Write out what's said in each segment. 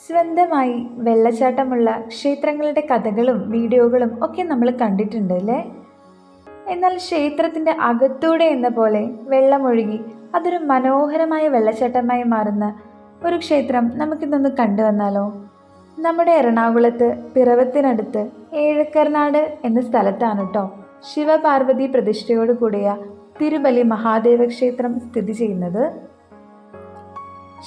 സ്വന്തമായി വെള്ളച്ചാട്ടമുള്ള ക്ഷേത്രങ്ങളുടെ കഥകളും വീഡിയോകളും ഒക്കെ നമ്മൾ കണ്ടിട്ടുണ്ട് അല്ലേ? എന്നാൽ ക്ഷേത്രത്തിൻ്റെ അകത്തൂടെ എന്ന പോലെ വെള്ളമൊഴുകി അതൊരു മനോഹരമായ വെള്ളച്ചാട്ടമായി മാറുന്ന ഒരു ക്ഷേത്രം നമുക്കിന്നൊന്ന് കണ്ടുവന്നാലോ? നമ്മുടെ എറണാകുളത്ത് പിറവത്തിനടുത്ത് ഏഴക്കർനാട് എന്ന സ്ഥലത്താണ് കേട്ടോ ശിവപാർവതി പ്രതിഷ്ഠയോട് കൂടിയ തിരുബലി മഹാദേവ ക്ഷേത്രം സ്ഥിതി ചെയ്യുന്നത്.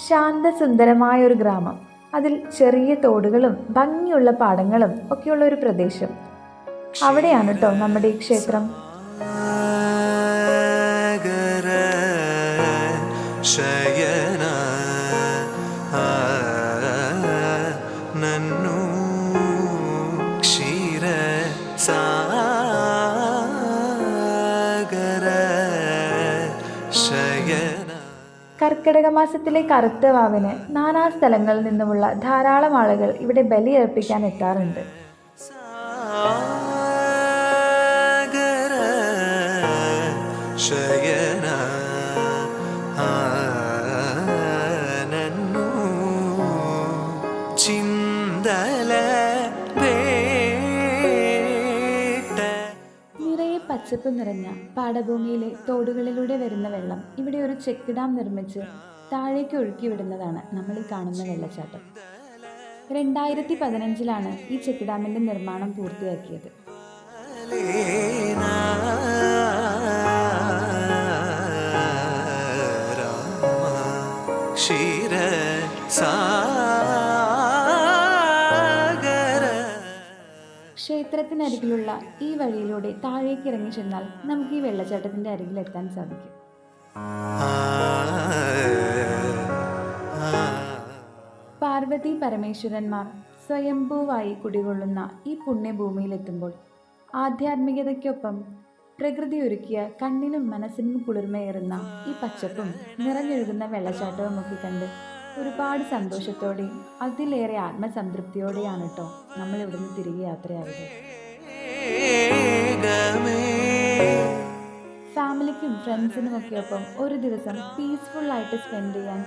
ശാന്തസുന്ദരമായ ഒരു ഗ്രാമം, അതിൽ ചെറിയ തോടുകളും ഭംഗിയുള്ള പാടങ്ങളും ഒക്കെയുള്ള ഒരു പ്രദേശം. അവിടെയാണ് കേട്ടോ നമ്മുടെ ഈ ക്ഷേത്രം. കർക്കിടക മാസത്തിലെ കറുത്ത വാവിന് നാനാ സ്ഥലങ്ങളിൽ നിന്നുമുള്ള ധാരാളം ആളുകൾ ഇവിടെ ബലിയർപ്പിക്കാൻ എത്താറുണ്ട്. നിറയെ പച്ചപ്പ് നിറഞ്ഞ പാടഭൂമിയിലെ തോടുകളിലൂടെ വരുന്ന വെള്ളം ഇവിടെ ഒരു ചെക്ക് ഡാം നിർമ്മിച്ച് താഴേക്ക് ഒഴുക്കി വിടുന്നതാണ് നമ്മൾ ഈ കാണുന്ന വെള്ളച്ചാട്ടം. 2015 ഈ ചെക്ക് ഡാമിൻ്റെ നിർമ്മാണം പൂർത്തിയാക്കിയത്. ക്ഷേത്രത്തിനരികിലുള്ള ഈ വഴിയിലൂടെ താഴേക്ക് ഇറങ്ങി ചെന്നാൽ നമുക്ക് ഈ വെള്ളച്ചാട്ടത്തിൻ്റെ അരികിലെത്താൻ സാധിക്കും. പാർവതി പരമേശ്വരന്മാർ സ്വയംഭൂവായി കുടികൊള്ളുന്ന ഈ പുണ്യഭൂമിയിലെത്തുമ്പോൾ ആധ്യാത്മികതയ്ക്കൊപ്പം പ്രകൃതി ഒരുക്കിയ കണ്ണിനും മനസ്സിനും കുളിർമയേറുന്ന ഈ പച്ചപ്പും നിറഞ്ഞൊഴുകുന്ന വെള്ളച്ചാട്ടവും ഒക്കെ കണ്ട് ഒരുപാട് സന്തോഷത്തോടെയും അതിലേറെ ആത്മസംതൃപ്തിയോടെയാണ് കേട്ടോ നമ്മൾ ഇവിടുന്ന് തിരികെ യാത്രയായത്. ഫാമിലിക്കും ഫ്രണ്ട്സിനും ഒക്കെ ഒപ്പം ഒരു ദിവസം പീസ്ഫുള്ളായിട്ട് സ്പെൻഡ് ചെയ്യാൻ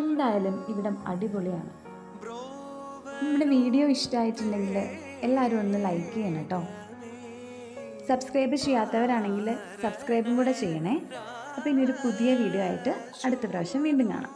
എന്തായാലും ഇവിടം അടിപൊളിയാണ്. നമ്മുടെ വീഡിയോ ഇഷ്ടമായിട്ടുണ്ടെങ്കിൽ എല്ലാവരും ഒന്ന് ലൈക്ക് ചെയ്യണം കേട്ടോ. സബ്സ്ക്രൈബ് ചെയ്യാത്തവരാണെങ്കിൽ സബ്സ്ക്രൈബും കൂടെ ചെയ്യണേ. അപ്പോൾ ഇനി ഒരു പുതിയ വീഡിയോ ആയിട്ട് അടുത്ത പ്രാവശ്യം വീണ്ടും കാണാം.